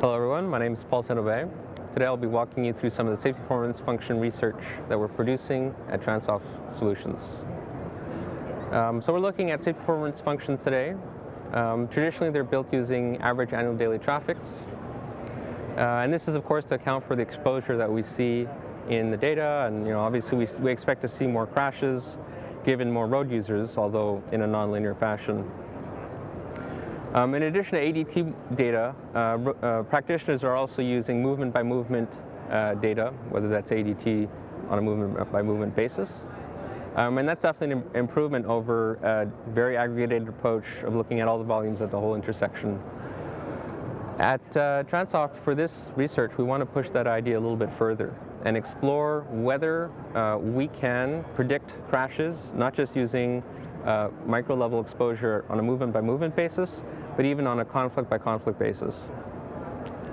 Hello everyone, my name is St-Aubin. Today I'll be walking you through some of the safety performance function research that we're producing at Transoft Solutions. So we're looking at safety performance functions today. Traditionally they're built using average annual daily traffics. And this is of course to account for the exposure that we see in the data, and obviously we expect to see more crashes given more road users, although in a nonlinear fashion. In addition to ADT data, practitioners are also using movement-by-movement data, whether that's ADT on a movement-by-movement basis. And that's definitely an improvement over a very aggregated approach of looking at all the volumes at the whole intersection. At Transoft, for this research, we want to push that idea a little bit further and explore whether we can predict crashes, not just using micro-level exposure on a movement-by-movement basis, but even on a conflict-by-conflict basis.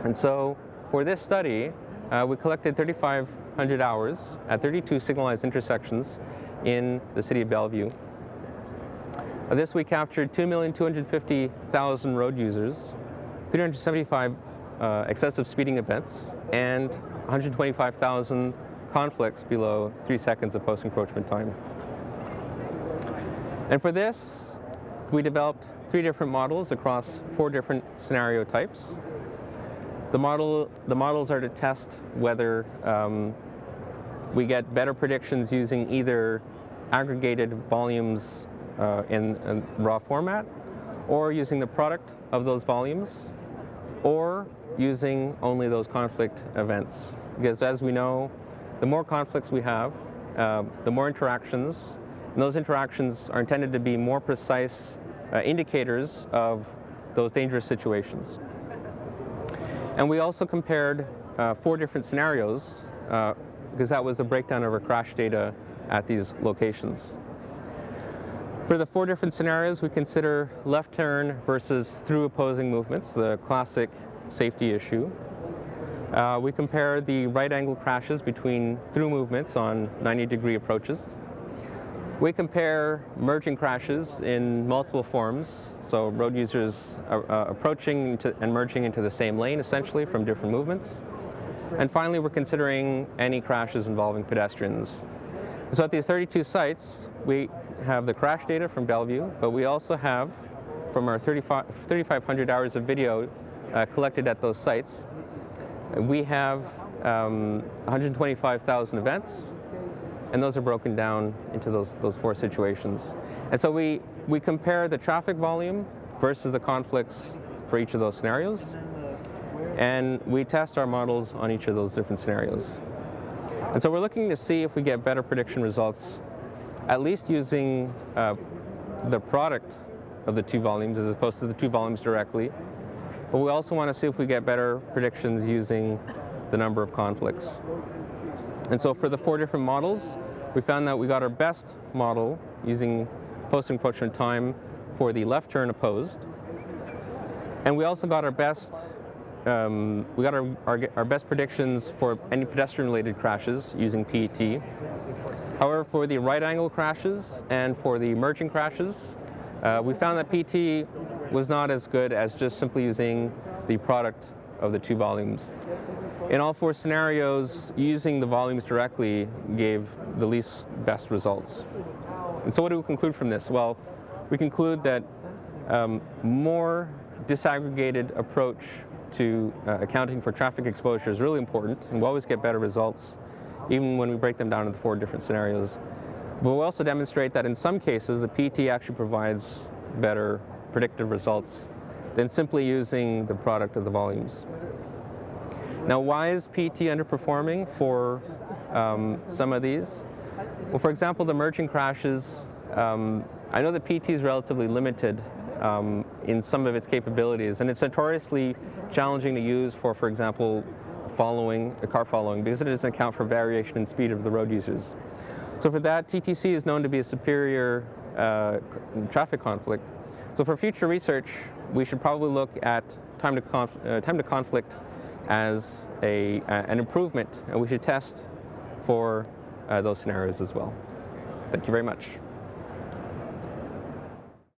And so, for this study, we collected 3,500 hours at 32 signalized intersections in the city of Bellevue. Of this, we captured 2,250,000 road users, 375 excessive speeding events, and 125,000 conflicts below 3 seconds of post-encroachment time. And for this, we developed 3 different models across 4 different scenario types. The models are to test whether we get better predictions using either aggregated volumes in raw format, or using the product of those volumes, or using only those conflict events. Because as we know, the more conflicts we have, the more interactions, and those interactions are intended to be more precise indicators of those dangerous situations. And we also compared 4 different scenarios, because that was the breakdown of our crash data at these locations. For the 4 different scenarios, we consider left turn versus through opposing movements, the classic safety issue. We compare the right angle crashes between through movements on 90-degree approaches. We compare merging crashes in multiple forms, so road users approaching and merging into the same lane, essentially, from different movements. And finally, we're considering any crashes involving pedestrians. So at these 32 sites, we have the crash data from Bellevue, but we also have, from our 3,500 hours of video collected at those sites, we have 125,000 events, and those are broken down into those 4 situations. And so we compare the traffic volume versus the conflicts for each of those scenarios, and we test our models on each of those different scenarios. And so we're looking to see if we get better prediction results, at least using the product of the 2 volumes as opposed to the 2 volumes directly. But we also want to see if we get better predictions using the number of conflicts. And so for the 4 different models, we found that we got our best model using post-encroachment time for the left turn opposed. And we also got our best our best predictions for any pedestrian-related crashes using PET. However, for the right angle crashes and for the merging crashes, we found that PET was not as good as just simply using the product of the 2 volumes. In all 4 scenarios, using the volumes directly gave the least best results. And so what do we conclude from this? Well, we conclude that more disaggregated approach to accounting for traffic exposure is really important, and we'll always get better results even when we break them down into 4 different scenarios. But we'll also demonstrate that in some cases the PET actually provides better predictive results than simply using the product of the volumes. Now, why is PET underperforming for some of these? Well, for example, the merging crashes, I know that PET is relatively limited in some of its capabilities, and it's notoriously challenging to use for example, car following, because it doesn't account for variation in speed of the road users. So for that, TTC is known to be a superior traffic conflict. So for future research, we should probably look at time to conflict as an improvement, and we should test for those scenarios as well. Thank you very much.